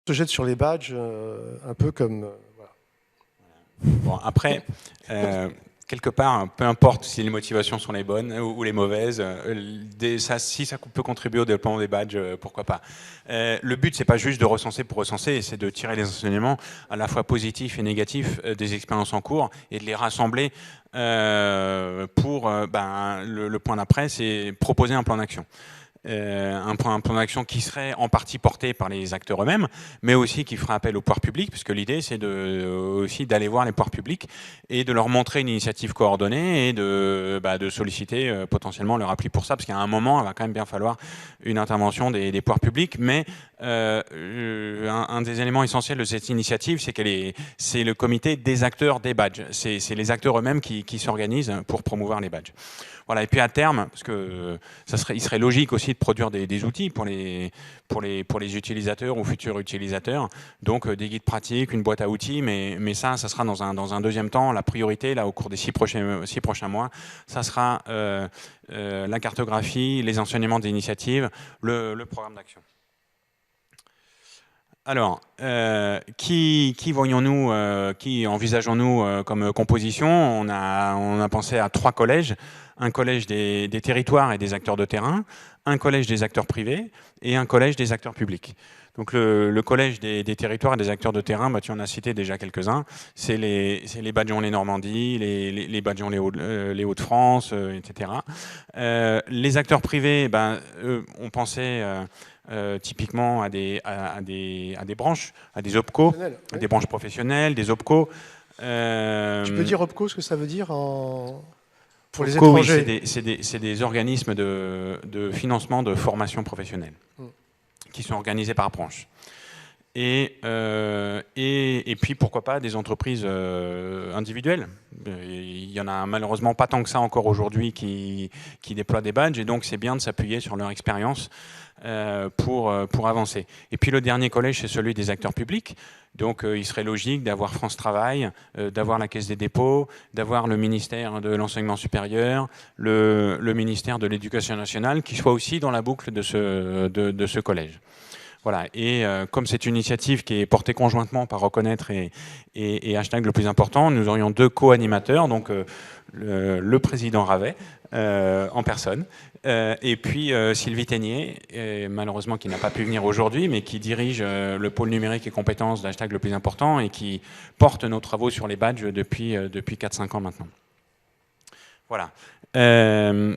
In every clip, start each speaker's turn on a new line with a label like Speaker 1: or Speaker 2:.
Speaker 1: se jette sur les badges, un peu comme... voilà.
Speaker 2: Bon, après, quelque part, peu importe si les motivations sont les bonnes ou les mauvaises, si ça peut contribuer au développement des badges, pourquoi pas. Le but, c'est pas juste de recenser pour recenser, c'est de tirer les enseignements à la fois positifs et négatifs des expériences en cours et de les rassembler pour le point d'après, c'est proposer un plan d'action. Un plan d'action qui serait en partie porté par les acteurs eux-mêmes, mais aussi qui fera appel aux pouvoirs publics, puisque l'idée c'est aussi d'aller voir les pouvoirs publics et de leur montrer une initiative coordonnée et de solliciter potentiellement leur appui pour ça, parce qu'à un moment, il va quand même bien falloir une intervention des pouvoirs publics, mais un des éléments essentiels de cette initiative, c'est le comité des acteurs des badges. C'est les acteurs eux-mêmes qui s'organisent pour promouvoir les badges. Voilà, et puis à terme, parce que il serait logique aussi de produire des outils pour les utilisateurs ou futurs utilisateurs, donc des guides pratiques, une boîte à outils, mais ça sera dans un deuxième temps. La priorité, là, au cours des 6 prochains mois, ça sera la cartographie, les enseignements d'initiative, le programme d'action. Alors, qui voyons-nous, qui envisageons-nous comme composition? On a pensé à 3 collèges. Un collège des territoires et des acteurs de terrain, un collège des acteurs privés et un collège des acteurs publics. Donc le collège des territoires et des acteurs de terrain, tu en as cité déjà quelques-uns. C'est les Badgeons les Normandie, les Badgeons les Hauts-de-France, etc. Les acteurs privés, on pensait... typiquement à des branches, à des OPCO, à des branches professionnelles, des OPCO.
Speaker 1: Tu peux dire OPCO, ce que ça veut dire pour les
Speaker 2: OPCO,
Speaker 1: étrangers?
Speaker 2: Oui, c'est des organismes de financement de formation professionnelle qui sont organisés par branche. Et puis, pourquoi pas, des entreprises individuelles. Il n'y en a malheureusement pas tant que ça encore aujourd'hui qui déploient des badges, et donc c'est bien de s'appuyer sur leur expérience pour avancer. Et puis le dernier collège, c'est celui des acteurs publics. Donc il serait logique d'avoir France Travail, d'avoir la Caisse des dépôts, d'avoir le ministère de l'Enseignement supérieur, le ministère de l'Éducation nationale, qui soit aussi dans la boucle de ce collège. Voilà. Et comme c'est une initiative qui est portée conjointement par Reconnaître et Hashtag le plus important, nous aurions 2 co-animateurs, donc le président Ravet en personne, et puis Sylvie Ténier, malheureusement qui n'a pas pu venir aujourd'hui, mais qui dirige le pôle numérique et compétences d'Hashtag le plus important et qui porte nos travaux sur les badges depuis 4-5 ans maintenant. Voilà.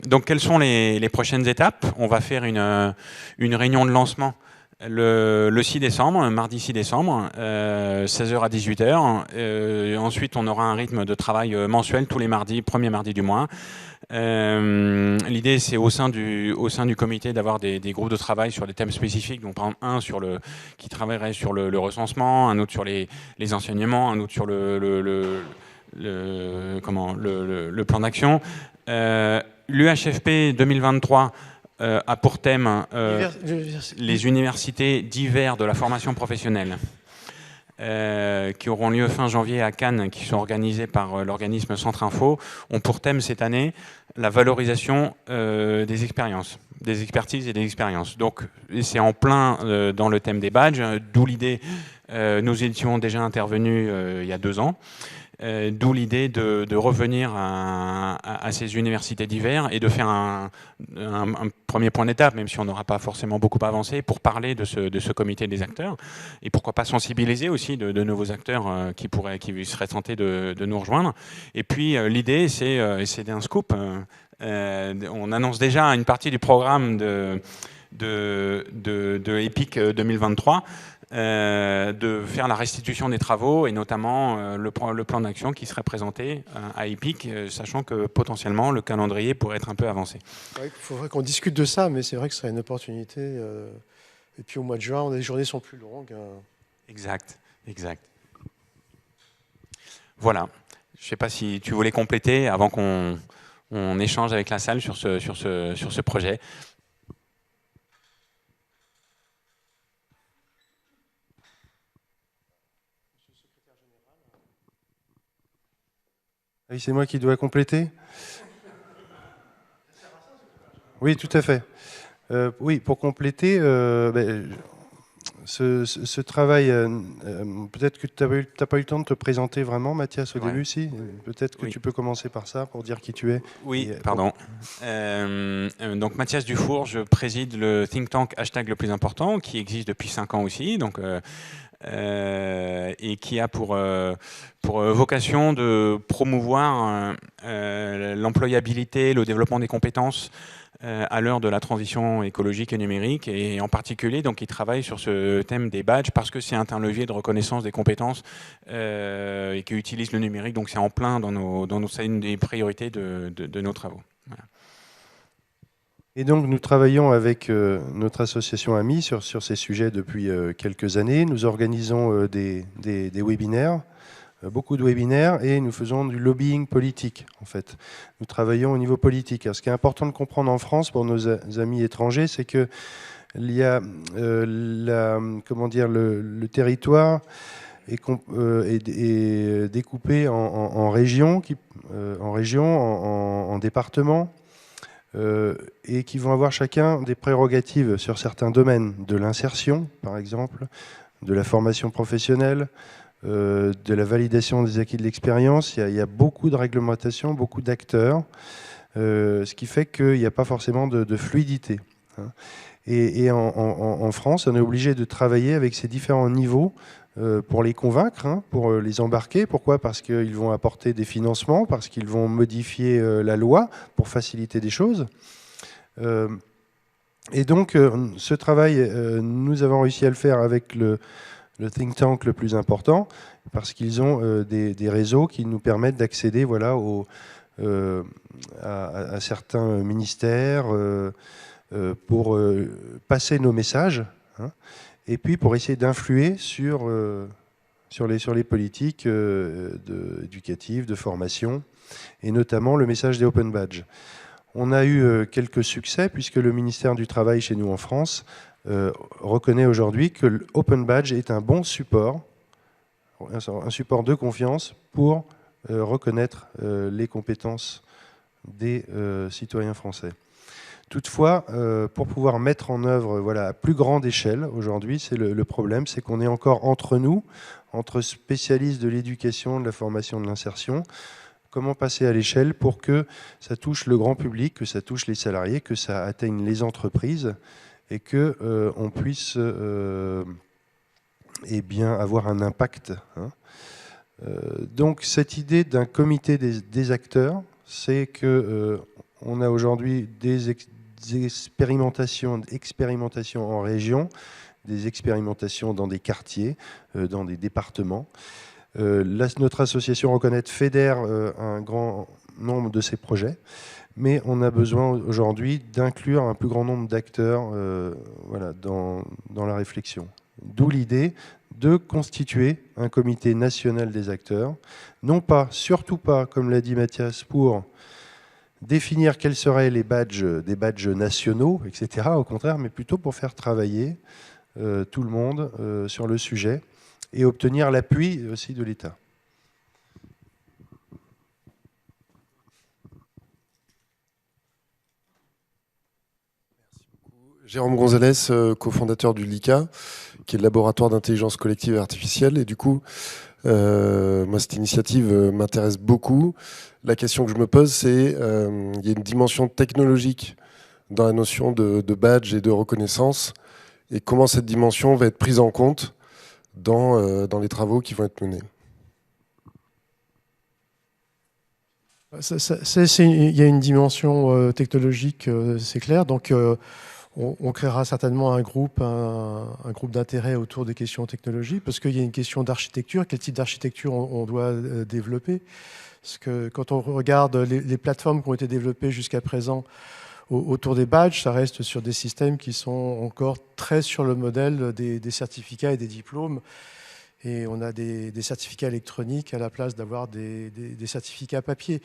Speaker 2: Donc quelles sont les prochaines étapes? On va faire une réunion de lancement le 6 décembre, mardi 6 décembre, 16h à 18h. Ensuite, on aura un rythme de travail mensuel tous les mardis, premier mardi du mois. L'idée, c'est au sein du comité d'avoir des groupes de travail sur des thèmes spécifiques. Donc, par exemple, un qui travaillerait sur le recensement, un autre sur les enseignements, un autre sur le plan d'action. L'UHFP 2023 a pour thème les universités d'hiver de la formation professionnelle qui auront lieu fin janvier à Cannes, qui sont organisées par l'organisme Centre Info, ont pour thème cette année la valorisation des expériences, des expertises et des expériences. Donc c'est en plein dans le thème des badges, d'où l'idée, nous étions déjà intervenus il y a 2 ans, d'où l'idée de revenir à ces universités d'hiver et de faire un premier point d'étape, même si on n'aura pas forcément beaucoup avancé, pour parler de ce comité des acteurs et pourquoi pas sensibiliser aussi de nouveaux acteurs qui seraient tentés de nous rejoindre. Et puis l'idée, c'est un scoop. On annonce déjà une partie du programme de EPIC 2023. De faire la restitution des travaux et notamment le plan d'action qui serait présenté à EPIC, sachant que potentiellement le calendrier pourrait être un peu avancé.
Speaker 1: Il faudrait qu'on discute de ça, mais c'est vrai que ce serait une opportunité. Et puis au mois de juin, les journées sont plus longues.
Speaker 2: Exact. Voilà. Je ne sais pas si tu voulais compléter avant qu'on échange avec la salle sur ce projet.
Speaker 1: Oui, c'est moi qui dois compléter. Oui, tout à fait. Oui, pour compléter,
Speaker 3: ce travail, peut-être que tu n'as pas eu le temps de te présenter vraiment, Mathias, au début, si. Peut-être que tu peux commencer par ça, pour dire qui tu es.
Speaker 2: Oui, pardon. Donc Mathias Dufour, je préside le think tank Hashtag le plus important, qui existe depuis 5 ans aussi, donc, et qui a pour vocation de promouvoir l'employabilité, le développement des compétences à l'heure de la transition écologique et numérique, et en particulier, donc, il travaille sur ce thème des badges parce que c'est un levier de reconnaissance des compétences et qui utilise le numérique, donc c'est en plein c'est une des priorités de nos travaux. Voilà.
Speaker 3: Et donc nous travaillons avec notre association AMI sur ces sujets depuis quelques années. Nous organisons des webinaires, beaucoup de webinaires, et nous faisons du lobbying politique, en fait. Nous travaillons au niveau politique. Alors, ce qui est important de comprendre en France pour nos amis étrangers, c'est que il y a le territoire est découpé en régions, en départements, et qui vont avoir chacun des prérogatives sur certains domaines, de l'insertion, par exemple, de la formation professionnelle, de la validation des acquis de l'expérience. Il y a beaucoup de réglementations, beaucoup d'acteurs, ce qui fait qu'il n'y a pas forcément de fluidité. Et en France, on est obligé de travailler avec ces différents niveaux pour les convaincre, pour les embarquer. Pourquoi? Parce qu'ils vont apporter des financements, parce qu'ils vont modifier la loi pour faciliter des choses. Et donc, ce travail, nous avons réussi à le faire avec le think tank le plus important, parce qu'ils ont des réseaux qui nous permettent d'accéder à certains ministères pour passer nos messages, et puis pour essayer d'influer sur les politiques éducatives, de formation, et notamment le message des Open Badges. On a eu quelques succès, puisque le ministère du Travail chez nous en France reconnaît aujourd'hui que l'Open Badge est un bon support, un support de confiance pour reconnaître les compétences des citoyens français. Toutefois, pour pouvoir mettre en œuvre à plus grande échelle, aujourd'hui, c'est le problème, c'est qu'on est encore entre nous, entre spécialistes de l'éducation, de la formation, de l'insertion. Comment passer à l'échelle pour que ça touche le grand public, que ça touche les salariés, que ça atteigne les entreprises, et qu'on puisse avoir un impact. Donc cette idée d'un comité des acteurs, c'est qu'on a aujourd'hui des expérimentations en région, des expérimentations dans des quartiers, dans des départements. Notre association Reconnaître fédère un grand nombre de ces projets, mais on a besoin aujourd'hui d'inclure un plus grand nombre d'acteurs dans la réflexion. D'où l'idée de constituer un comité national des acteurs, non pas, surtout pas, comme l'a dit Mathias, pour définir quels seraient les badges, des badges nationaux, etc., au contraire, mais plutôt pour faire travailler tout le monde sur le sujet et obtenir l'appui aussi de l'État.
Speaker 4: Jérôme Gonzalez, cofondateur du LICA, qui est le laboratoire d'intelligence collective et artificielle. Et du coup, moi, cette initiative m'intéresse beaucoup. La question que je me pose, c'est il y a une dimension technologique dans la notion de badge et de reconnaissance. Et comment cette dimension va être prise en compte dans les travaux qui vont être menés?
Speaker 1: Il y a une dimension technologique, c'est clair. Donc, on créera certainement un groupe d'intérêt autour des questions technologiques, parce qu'il y a une question d'architecture. Quel type d'architecture on doit développer? Parce que quand on regarde les plateformes qui ont été développées jusqu'à présent autour des badges, ça reste sur des systèmes qui sont encore très sur le modèle des certificats et des diplômes. Et on a des certificats électroniques à la place d'avoir des certificats papier.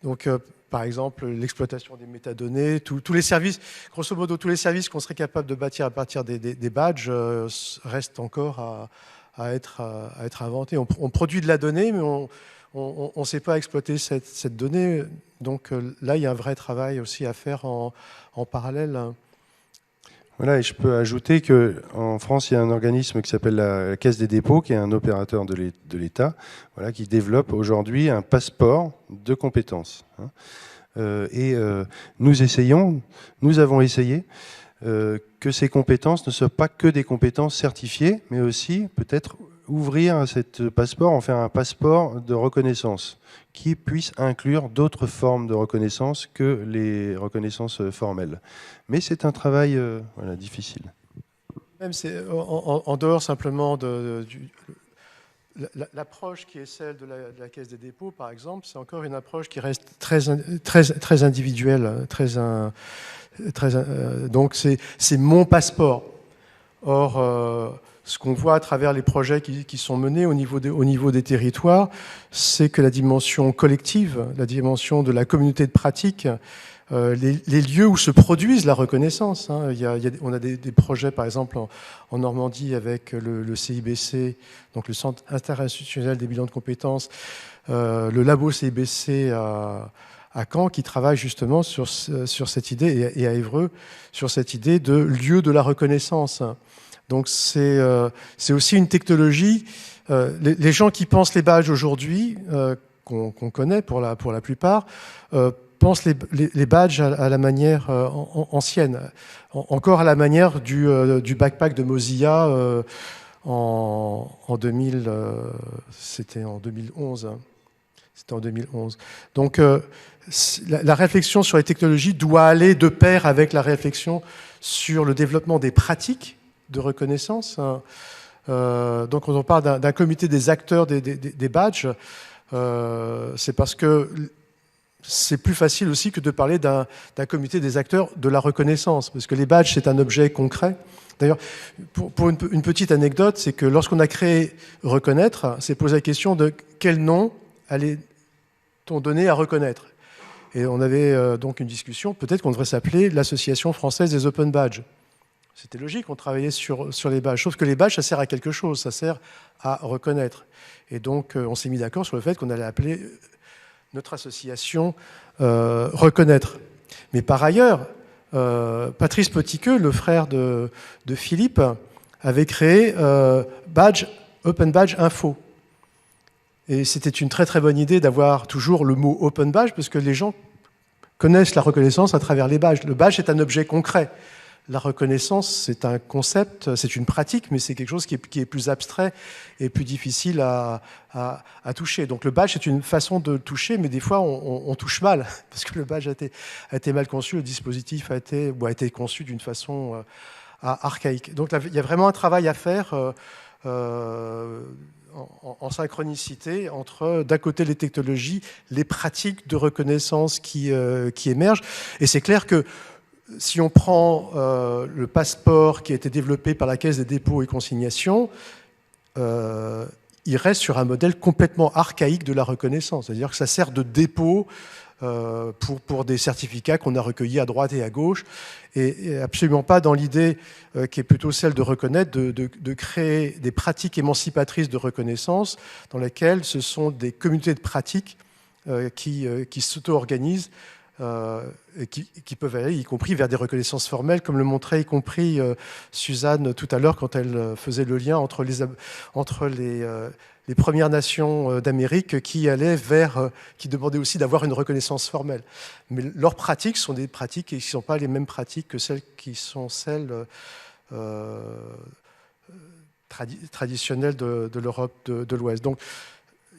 Speaker 1: Donc, par exemple, l'exploitation des métadonnées, tous les services, grosso modo, tous les services qu'on serait capable de bâtir à partir des badges restent encore à être inventés. On produit de la donnée, mais on ne sait pas exploiter cette donnée. Donc là, il y a un vrai travail aussi à faire en parallèle.
Speaker 3: Voilà, et je peux ajouter qu'en France, il y a un organisme qui s'appelle la Caisse des dépôts, qui est un opérateur de l'État, voilà, qui développe aujourd'hui un passeport de compétences. Nous avons essayé que ces compétences ne soient pas que des compétences certifiées, mais aussi peut-être ouvrir à ce passeport, en faire un passeport de reconnaissance qui puisse inclure d'autres formes de reconnaissance que les reconnaissances formelles. Mais c'est un travail voilà, difficile.
Speaker 1: Même en dehors simplement l'approche qui est celle de la Caisse des dépôts, par exemple, c'est encore une approche qui reste très individuelle, donc c'est mon passeport. Or, ce qu'on voit à travers les projets qui sont menés au niveau des territoires, c'est que la dimension collective, la dimension de la communauté de pratique, les lieux où se produisent la reconnaissance. Hein. On a des projets, par exemple, en Normandie avec le CIBC, donc le Centre interinstitutionnel des bilans de compétences, le labo CIBC à Caen, qui travaille justement sur cette idée, et à Évreux, sur cette idée de lieu de la reconnaissance. Donc c'est aussi une technologie. Les gens qui pensent les badges aujourd'hui, qu'on connaît pour la plupart, pensent les badges à la manière ancienne, encore à la manière du backpack de Mozilla en 2000, c'était en 2011. C'était en 2011. Donc la réflexion sur les technologies doit aller de pair avec la réflexion sur le développement des pratiques de reconnaissance. Donc quand on parle d'un comité des acteurs des badges, c'est parce que c'est plus facile aussi que de parler d'un comité des acteurs de la reconnaissance, parce que les badges, c'est un objet concret. D'ailleurs, pour une petite anecdote, c'est que lorsqu'on a créé Reconnaître, c'est posé la question de quel nom allait-on donner à reconnaître. Et on avait donc une discussion, peut-être qu'on devrait s'appeler l'Association française des Open Badges. C'était logique, on travaillait sur les badges, sauf que les badges, ça sert à quelque chose, ça sert à reconnaître. Et donc, on s'est mis d'accord sur le fait qu'on allait appeler notre association Reconnaître. Mais par ailleurs, Patrice Petiqueux, le frère de Philippe, avait créé Open Badge Info. Et c'était une très très bonne idée d'avoir toujours le mot Open Badge, parce que les gens connaissent la reconnaissance à travers les badges. Le badge est un objet concret. La reconnaissance, c'est un concept, c'est une pratique, mais c'est quelque chose qui est plus abstrait et plus difficile à toucher. Donc le badge, c'est une façon de toucher, mais des fois, on touche mal, parce que le badge a été mal conçu, le dispositif a été conçu d'une façon archaïque. Donc là, il y a vraiment un travail à faire en synchronicité entre, d'un côté, les technologies, les pratiques de reconnaissance qui émergent. Et c'est clair que si on prend le passeport qui a été développé par la Caisse des dépôts et consignations, il reste sur un modèle complètement archaïque de la reconnaissance. C'est-à-dire que ça sert de dépôt pour des certificats qu'on a recueillis à droite et à gauche, et absolument pas dans l'idée qui est plutôt celle de reconnaître, de créer des pratiques émancipatrices de reconnaissance dans lesquelles ce sont des communautés de pratiques qui s'auto-organisent, et qui peuvent aller, y compris vers des reconnaissances formelles, comme le montrait y compris Suzanne tout à l'heure quand elle faisait le lien entre les Premières Nations d'Amérique qui demandaient aussi d'avoir une reconnaissance formelle. Mais leurs pratiques sont des pratiques qui ne sont pas les mêmes pratiques que celles qui sont celles traditionnelles de l'Europe de l'Ouest. Donc,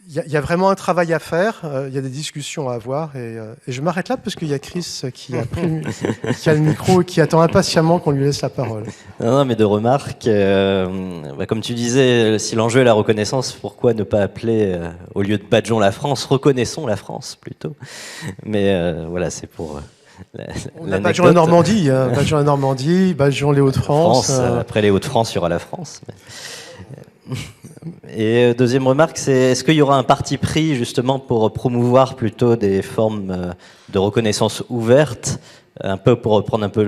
Speaker 1: il y a vraiment un travail à faire, il y a des discussions à avoir, et je m'arrête là parce qu'il y a Chris qui a le micro et qui attend impatiemment qu'on lui laisse la parole.
Speaker 5: Non, mais de remarques, comme tu disais, si l'enjeu est la reconnaissance, pourquoi ne pas appeler, au lieu de badgeons la France, reconnaissons la France plutôt. Mais voilà, c'est pour...
Speaker 1: On a badgeons la Normandie, badgeons les Hauts-de-France.
Speaker 5: Après les Hauts-de-France, il y aura la France. Et deuxième remarque, c'est est-ce qu'il y aura un parti pris justement pour promouvoir plutôt des formes de reconnaissance ouverte, un peu pour reprendre un peu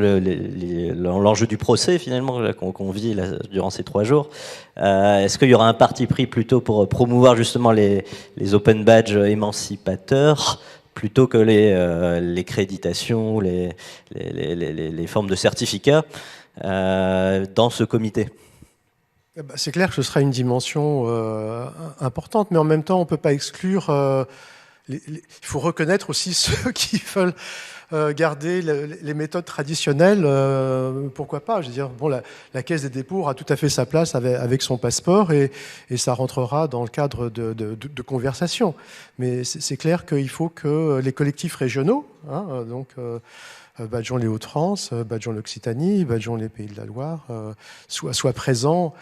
Speaker 5: l'enjeu du procès finalement qu'on vit là, durant ces 3 jours. Est-ce qu'il y aura un parti pris plutôt pour promouvoir justement les open badges émancipateurs plutôt que les créditations, les formes de certificats? dans ce comité?
Speaker 1: C'est clair que ce sera une dimension importante, mais en même temps, on ne peut pas exclure... il faut reconnaître aussi ceux qui veulent garder les méthodes traditionnelles, pourquoi pas. Je veux dire, bon, la Caisse des dépôts aura tout à fait sa place avec son passeport et ça rentrera dans le cadre de conversations. Mais c'est clair qu'il faut que les collectifs régionaux, hein, donc Badjon les Hauts-de-France, Badjon l'Occitanie, Badjon les Pays de la Loire, soient présents.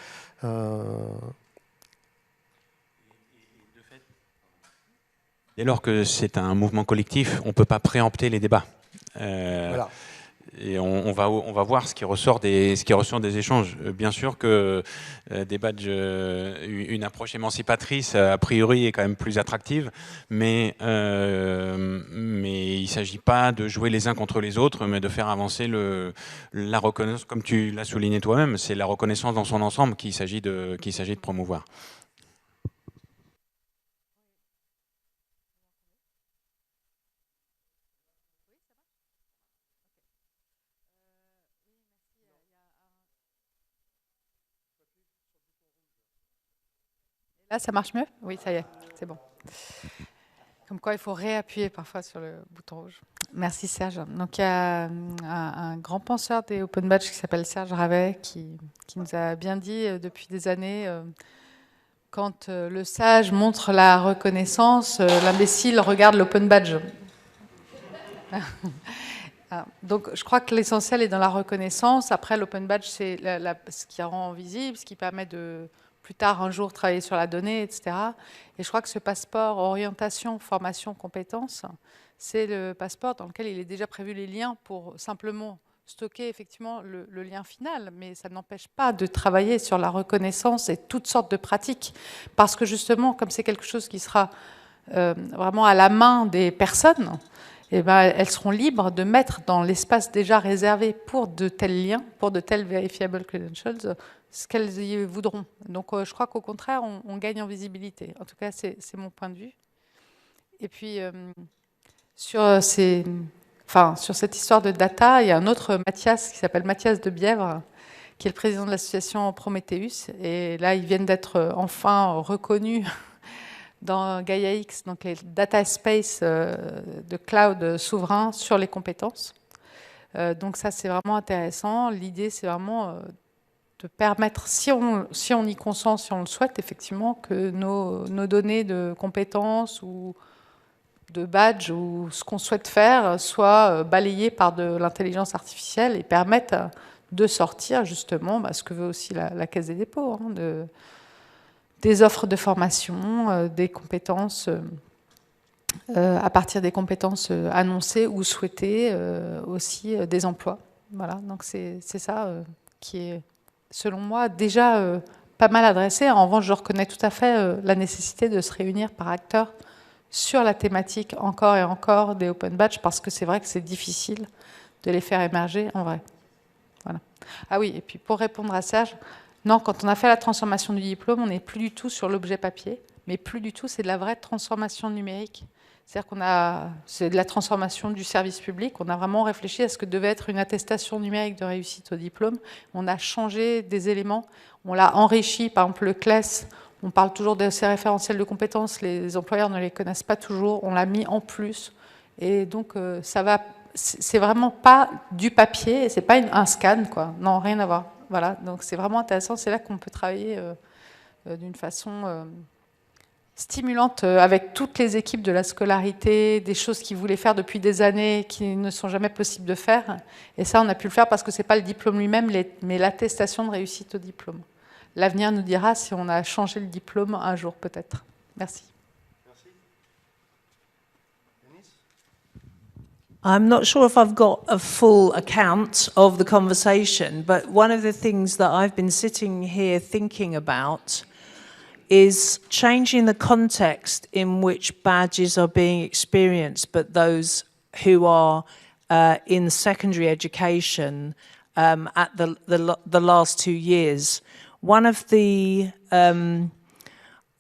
Speaker 2: Dès lors que c'est un mouvement collectif, on ne peut pas préempter les débats.
Speaker 1: Voilà.
Speaker 2: Et on va voir ce qui ressort des échanges. Bien sûr que des badges, une approche émancipatrice, a priori, est quand même plus attractive, mais il ne s'agit pas de jouer les uns contre les autres, mais de faire avancer la reconnaissance, comme tu l'as souligné toi-même, c'est la reconnaissance dans son ensemble qu'il s'agit de promouvoir.
Speaker 6: Là, ça marche mieux? Oui, ça y est, c'est bon. Comme quoi, il faut réappuyer parfois sur le bouton rouge. Merci Serge. Donc, il y a un grand penseur des Open Badges qui s'appelle Serge Ravet qui nous a bien dit depuis des années quand le sage montre la reconnaissance, l'imbécile regarde l'Open Badge. Donc, je crois que l'essentiel est dans la reconnaissance. Après, l'Open Badge, c'est ce qui rend visible, ce qui permet de plus tard, un jour, travailler sur la donnée, etc. Et je crois que ce passeport orientation, formation, compétences, c'est le passeport dans lequel il est déjà prévu les liens pour simplement stocker effectivement le lien final. Mais ça n'empêche pas de travailler sur la reconnaissance et toutes sortes de pratiques. Parce que justement, comme c'est quelque chose qui sera vraiment à la main des personnes, eh ben, elles seront libres de mettre dans l'espace déjà réservé pour de tels liens, pour de tels verifiable credentials, ce qu'elles y voudront. Donc je crois qu'au contraire, on gagne en visibilité. En tout cas, c'est mon point de vue. Et puis, sur cette histoire de data, il y a un autre Mathias qui s'appelle Mathias de Bièvre, qui est le président de l'association Prometheus. Et là, ils viennent d'être enfin reconnus dans Gaia X, donc les data space de cloud souverain sur les compétences. Donc ça, c'est vraiment intéressant. L'idée, c'est vraiment de permettre, si on y consent, si on le souhaite, effectivement, que nos données de compétences ou de badge ou ce qu'on souhaite faire soient balayées par de l'intelligence artificielle et permettent de sortir justement ce que veut aussi la Caisse des dépôts, hein, des offres de formation, des compétences, à partir des compétences annoncées ou souhaitées, aussi des emplois. Voilà, donc c'est ça qui est, selon moi, déjà pas mal adressé. En revanche, je reconnais tout à fait la nécessité de se réunir par acteurs sur la thématique encore et encore des Open Badges, parce que c'est vrai que c'est difficile de les faire émerger en vrai. Voilà. Ah oui, et puis pour répondre à Serge, non, quand on a fait la transformation du diplôme, on n'est plus du tout sur l'objet papier, mais plus du tout, c'est de la vraie transformation numérique. C'est-à-dire c'est de la transformation du service public. On a vraiment réfléchi à ce que devait être une attestation numérique de réussite au diplôme. On a changé des éléments, on l'a enrichi. Par exemple, le CLES, on parle toujours de ces référentiels de compétences, les employeurs ne les connaissent pas toujours, on l'a mis en plus. Et donc, c'est vraiment pas du papier, c'est pas un scan, quoi. Non, rien à voir. Voilà, donc c'est vraiment intéressant. C'est là qu'on peut travailler d'une façon stimulante avec toutes les équipes de la scolarité, des choses qu'ils voulaient faire depuis des années qui ne sont jamais possibles de faire. Et ça, on a pu le faire parce que ce n'est pas le diplôme lui-même, mais l'attestation de réussite au diplôme. L'avenir nous dira si on a changé le diplôme un jour, peut-être. Merci.
Speaker 7: I'm not sure if I've got a full account of the conversation, but one of the things that I've been sitting here thinking about is changing the context in which badges are being experienced, but those who are in secondary education at the last 2 years. One of the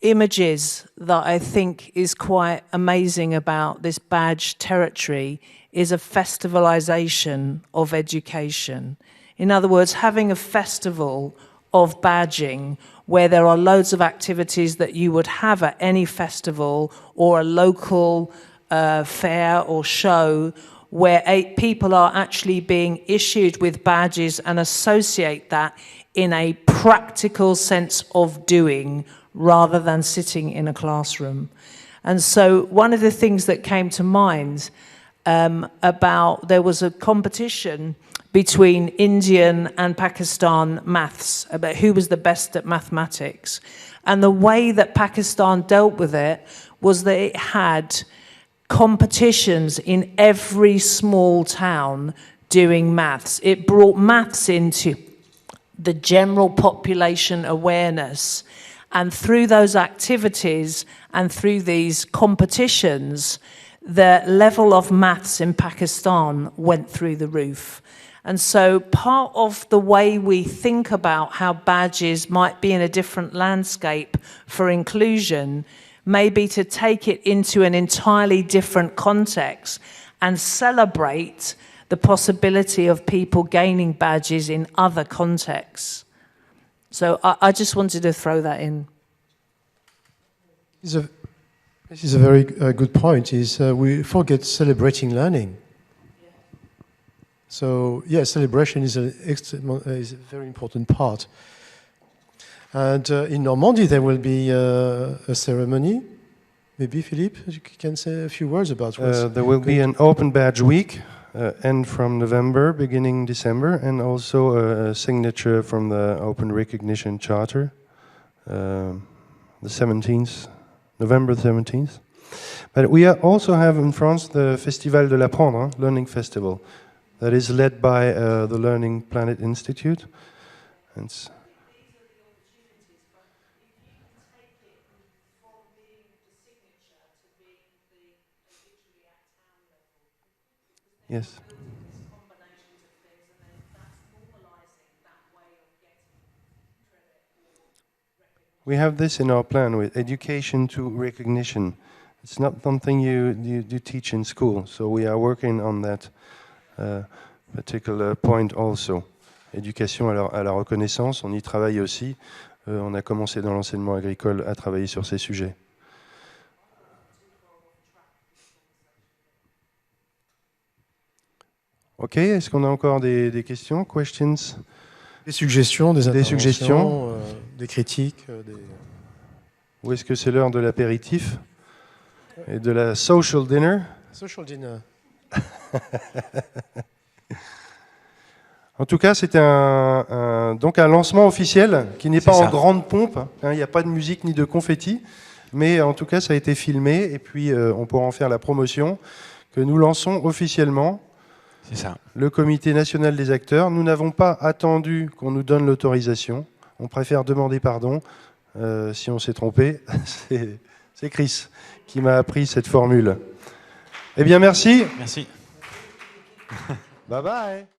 Speaker 7: images that I think is quite amazing about this badge territory is a festivalization of education, In other words, having a festival of badging where there are loads of activities that you would have at any festival or a local fair or show where people are actually being issued with badges and associate that in a practical sense of doing rather than sitting in a classroom. And so one of the things that came to mind there was a competition between Indian and Pakistan maths about who was the best at mathematics. And the way that Pakistan dealt with it was that it had competitions in every small town doing maths. It brought maths into the general population awareness. And through those activities and through these competitions, the level of maths in Pakistan went through the roof. And so part of the way we think about how badges might be in a different landscape for inclusion may be to take it into an entirely different context and celebrate the possibility of people gaining badges in other contexts. So I just wanted to throw that in.
Speaker 1: This is a very good point, we forget celebrating learning. So, yeah, celebration is a very important part. And in Normandy, there will be a ceremony. Maybe, Philippe, you can say a few words about what
Speaker 3: there will be an open badge week, end from November, beginning December, and also a signature from the Open Recognition Charter, the 17th, November 17th. But we also have in France the Festival de l'Apprendre, Learning Festival, that is led by the Learning Planet Institute. And yes. We have this in our plan with education to recognition. It's not something you teach in school, so we are working on that particular point also. Éducation à la reconnaissance, on y travaille aussi. On a commencé dans l'enseignement agricole à travailler sur ces sujets. Ok, est-ce qu'on a encore des questions, questions?
Speaker 1: Des suggestions, des interventions,
Speaker 3: suggestions.
Speaker 1: Des critiques.
Speaker 3: Ou est-ce que c'est l'heure de l'apéritif et de la social dinner?
Speaker 1: Social dinner.
Speaker 3: En tout cas, c'était donc un lancement officiel qui n'est pas en grande pompe. Il n'y a pas de musique ni de confetti. Mais en tout cas, ça a été filmé. Et puis, on pourra en faire la promotion que nous lançons officiellement.
Speaker 2: C'est ça.
Speaker 3: Le Comité national des acteurs. Nous n'avons pas attendu qu'on nous donne l'autorisation. On préfère demander pardon si on s'est trompé. C'est Chris qui m'a appris cette formule. Eh bien, merci.
Speaker 2: Merci.
Speaker 3: Bye bye.